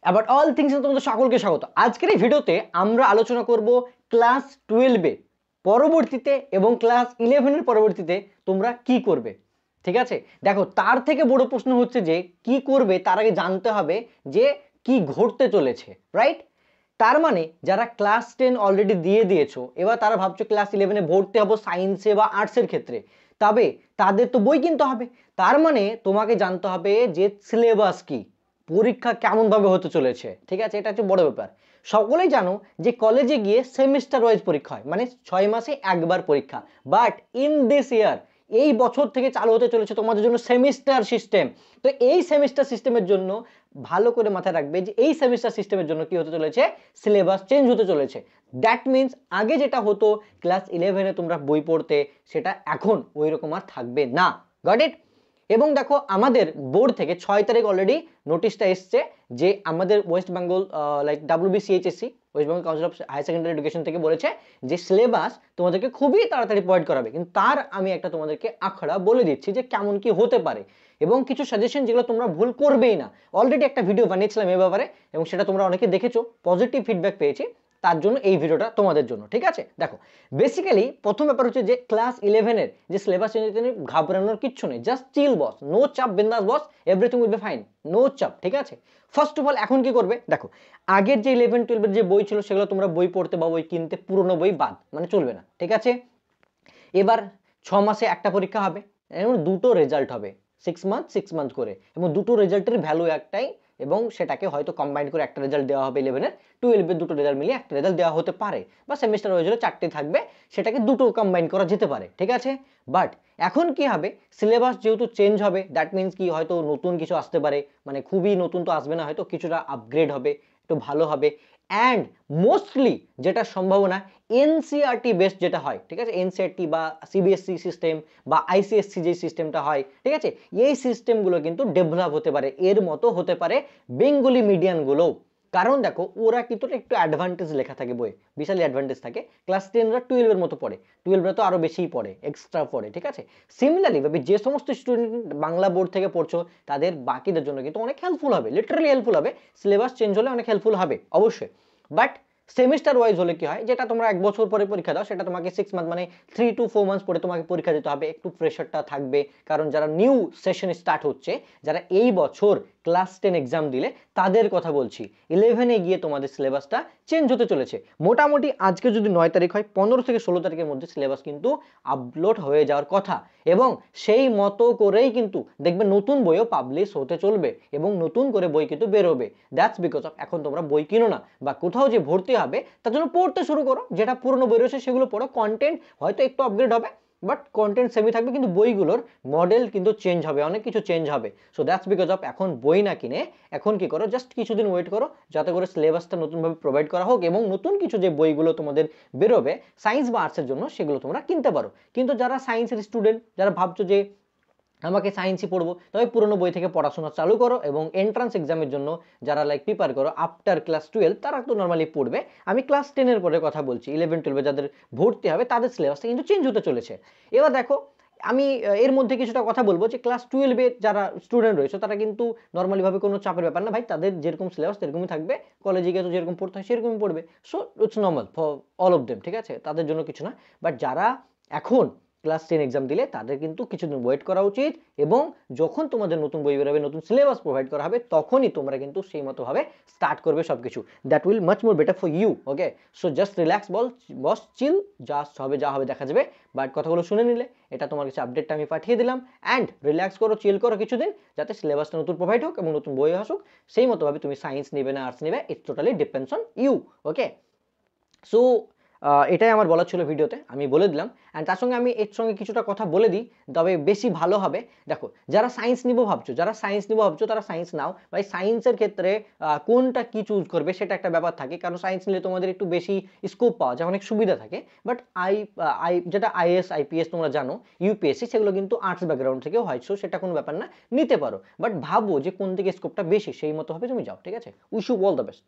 About all things তোমাদের সকলকে স্বাগত। আজকের এই ভিডিওতে আমরা আলোচনা করব ক্লাস 12 পরবর্তীতে এবং ক্লাস 11 পরবর্তীতে তোমরা কি করবে। ঠিক আছে, দেখো তার থেকে বড় প্রশ্ন হচ্ছে যে কি করবে তার আগে জানতে হবে যে কি ঘটতে চলেছে, রাইট? তার মানে যারা ক্লাস 10 অলরেডি দিয়ে দিয়েছো, এবার তারা ভাবছো ক্লাস 11 ভর্তি হবো সায়েন্সে বা আর্টসের ক্ষেত্রে, তবে তাদের তো বই কিনতে হবে। তার মানে তোমাকে জানতে হবে যে সিলেবাস কি, পরীক্ষা কেমন ভাবে হতে চলেছে। ঠিক আছে, এটা হচ্ছে বড় ব্যাপার। সকলেই জানো যে কলেজে গিয়ে সেমিস্টার ওয়াইজ পরীক্ষা হয়, মানে 6 মাসে একবার পরীক্ষা। বাট ইন দিস ইয়ার, এই বছর থেকে চালু হতে চলেছে তোমাদের জন্য সেমিস্টার সিস্টেম। তো এই সেমিস্টার সিস্টেমের জন্য ভালো করে মাথায় রাখবে যে এই সেমিস্টার সিস্টেমের জন্য কি হতে চলেছে, সিলেবাস চেঞ্জ হতে চলেছে। দ্যাট মিনস আগে যেটা হতো ক্লাস 11 তোমরা বই পড়তে, সেটা এখন ওই রকম আর থাকবে না। Got it? এবং দেখো আমাদের বোর্ড থেকে 6 তারিখ অলরেডি নোটিশটা এসছে যে আমাদের West Bengal like WBCHSC, West Bengal Council of Higher Secondary Education থেকে বলেছে যে সিলেবাস তোমাদেরকে খুবই তাড়াতাড়ি প্রোভাইড করাবে। কিন্তু তার আমি একটা তোমাদেরকে আখড়া বলে দিচ্ছি যে কেমন কি হতে পারে এবং কিছু সাজেশন যেগুলো তোমরা ভুল করবেই না। অলরেডি একটা ভিডিও বানিয়েছিলাম এই ব্যাপারে এবং সেটা তোমরা অনেকে দেখেছো, পজিটিভ ফিডব্যাক পেয়েছি, তার জন্য এই ভিডিওটা তোমাদের জন্য। ঠিক আছে, দেখো বেসিক্যালি প্রথম ব্যাপার হচ্ছে যে ক্লাস 11 যে সিলেবাস চেঞ্জ নিয়ে ঘাবড়ানোর কিচ্ছু নেই, জাস্ট চিল বস, নো চাপ, বিন্দাস boss, everything will be fine, no চাপ। ঠিক আছে, ফার্স্ট অফ অল এখন কি করবে দেখো, আগের যে 11-12 যে বই ছিল সেগুলো তোমরা বই পড়তে বা বই কিনতে, পুরনো বই বাদ, মানে চলবে না। ঠিক আছে, এবার 6 মাসে একটা পরীক্ষা হবে এবং দুটো রেজাল্ট হবে, 6 মান্থ করে, এবং দুটো রেজাল্টের ভ্যালু একটাই এবং সেটাকে হয়তো কম্বাইন করে একটা রেজাল্ট দেওয়া হবে 11-এর, 12-এর দুটো রেজাল্ট মিলিয়ে একটা রেজাল্ট দেওয়া হতে পারে, বা সেমিস্টার ওয়াইজ হলে 4টে থাকবে, সেটাকে দুটো কম্বাইন করা যেতে পারে। ঠিক আছে, বাট এখন কি হবে, সিলেবাস যেহেতু চেঞ্জ হবে, দ্যাট মিনস কি হয়তো নতুন কিছু আসতে পারে, মানে খুবই নতুন তো আসবে না, হয়তো কিছুটা আপগ্রেড হবে, একটু ভালো হবে। অ্যান্ড মোস্টলি যেটা সম্ভাবনা এনসিআরটি বেসড যেটা হয়, ঠিক আছে, এনসিআরটি বা সিবিএসসি সিস্টেম বা আইসিএসসি যে সিস্টেমটা হয়, ঠিক আছে, এই সিস্টেমগুলো কিন্তু ডেভেলপ হতে পারে, এর মতো হতে পারে বেঙ্গলি মিডিয়ামগুলো। কারণ দেখো ওরা কিন্তু একটু অ্যাডভান্টেজ লেখা থাকে বইয়ে, বিশাল অ্যাডভান্টেজ থাকে। ক্লাস 10রা 12-এর মতো পড়ে, 12রা তো আরো বেশিই পড়ে, এক্সট্রা পড়ে। ঠিক আছে, সিমিলারলি ভাবে যে সমস্ত স্টুডেন্ট বাংলা বোর্ড থেকে পড়ছো তাদের বাকিদের জন্য কিন্তু অনেক হেল্পফুল হবে, লিটারালি হেল্পফুল হবে, সিলেবাস চেঞ্জ হলে অনেক হেল্পফুল হবে অবশ্যই। বাট সেমিস্টার ওয়াইজ হলে কি হয়, যেটা তোমরা 1 বছর পরে পরীক্ষা দাও, সেটা তোমাকে 6 মান্থ মানে 3 to 4 মান্থস পরে তোমাকে পরীক্ষা দিতে হবে, একটু প্রেশারটা থাকবে। কারণ যারা নিউ সেশন স্টার্ট হচ্ছে, যারা এই বছর ক্লাস 10 এক্সাম দিলে তাদের কথা বলছি, 11-এ গিয়ে তোমাদের সিলেবাসটা চেঞ্জ হতে চলেছে। মোটামুটি আজকে যদি 9 তারিখ হয়, 15 থেকে 16 তারিখের মধ্যে সিলেবাস কিন্তু আপলোড হয়ে যাওয়ার কথা, এবং সেই মতো করেই কিন্তু দেখবে নতুন বইও পাবলিশ হতে চলবে এবং নতুন করে বই কিন্তু বেরোবে। দ্যাটস বিকজ অফ এখন তোমরা বই কিনো না বা কোথাও যে ভর্তি হবে তার জন্য পড়তে শুরু করো, যেটা পুরনো বই রয়েছে সেগুলো পড়ো, কন্টেন্ট হয়তো একটু আপগ্রেড হবে বাট কন্টেন্ট সেমই থাকবে, কিন্তু বইগুলোর মডেল কিন্তু চেঞ্জ হবে, অনেক কিছু চেঞ্জ হবে। সো দ্যাটস বিকজ অফ এখন বই না কিনে এখন কি করো, জাস্ট কিছুদিন ওয়েট করো যাতে করে সিলেবাসটা নতুনভাবে প্রোভাইড করা হোক এবং নতুন কিছু যে বইগুলো তোমাদের বেরোবে সায়েন্স বা আর্টসের জন্য সেগুলো তোমরা কিনতে পারো। কিন্তু যারা সায়েন্সের স্টুডেন্ট, যারা ভাবছো যে আমাকে সায়েন্সই পড়বো, তবে পুরোনো বই থেকে পড়াশোনা চালু করো এবং এন্ট্রান্স এক্সামের জন্য যারা লাইক প্রিপেয়ার করো আফটার ক্লাস 12, তারা তো নর্মালি পড়বে। আমি ক্লাস 10-এর পরে কথা বলছি, 11-12 যাদের ভর্তি হবে তাদের সিলেবাসটা কিন্তু চেঞ্জ হতে চলেছে। এবার দেখো আমি এর মধ্যে কিছুটা কথা বলবো যে ক্লাস 12-এ যারা স্টুডেন্ট রয়েছে তারা কিন্তু নর্মালি ভাবে কোনো চাপের ব্যাপার না ভাই, তাদের যেরকম সিলেবাস সেরকমই থাকবে, কলেজে গিয়ে তো যেরকম পড়তে হয় সেরকমই পড়বে। So it's normal for all of them, ঠিক আছে, তাদের জন্য কিছু না। বাট যারা এখন ক্লাস 10 এক্সাম দিলে তাদের কিন্তু কিছুদিন ওয়েট করা উচিত, এবং যখন তোমাদের নতুন বই বেরোবে, নতুন সিলেবাস প্রোভাইড করা হবে, তখনই তোমরা কিন্তু সেই মতোভাবে স্টার্ট করবে সব কিছু। That will much more better for you. Okay, so just relax boss, chill, just হবে যা হবে দেখা যাবে। বাট কথাগুলো শুনে নিলে, এটা তোমার কাছে আপডেটটা আমি পাঠিয়ে দিলাম, অ্যান্ড রিল্যাক্স করো, চিল করো কিছুদিন, যাতে সিলেবাসটা নতুন প্রোভাইড হোক এবং নতুন বই আসুক। সেই মতোভাবে তুমি সায়েন্স নেবে না আর্টস নেবে, it's totally depends on you. Okay, so এটাই আমার বলার ছিল ভিডিওতে, আমি বলে দিলাম। অ্যান্ড তার সঙ্গে আমি এর সঙ্গে কিছুটা কথা বলে দিই, তবে বেশি ভালো হবে। দেখো যারা সায়েন্স নিবো ভাবছো, তারা সায়েন্স নাও ভাই। সায়েন্সের ক্ষেত্রে কোনটা কি চুজ করবে সেটা একটা ব্যাপার থাকে, কারণ সায়েন্স নিলে তোমাদের একটু বেশি স্কোপ পাওয়া যায়, অনেক সুবিধা থাকে। বাট যেটা আইএস আইপিএস তোমরা জানো, ইউপিএসসি, সেগুলো কিন্তু আর্টস ব্যাকগ্রাউন্ড থেকেও হয়, সো সেটা কোনো ব্যাপার না, নিতে পারো। বাট ভাবো যে কোন দিকে স্কোপটা বেশি, সেই মতো হবে তুমি যাও। ঠিক আছে, wish you all the best.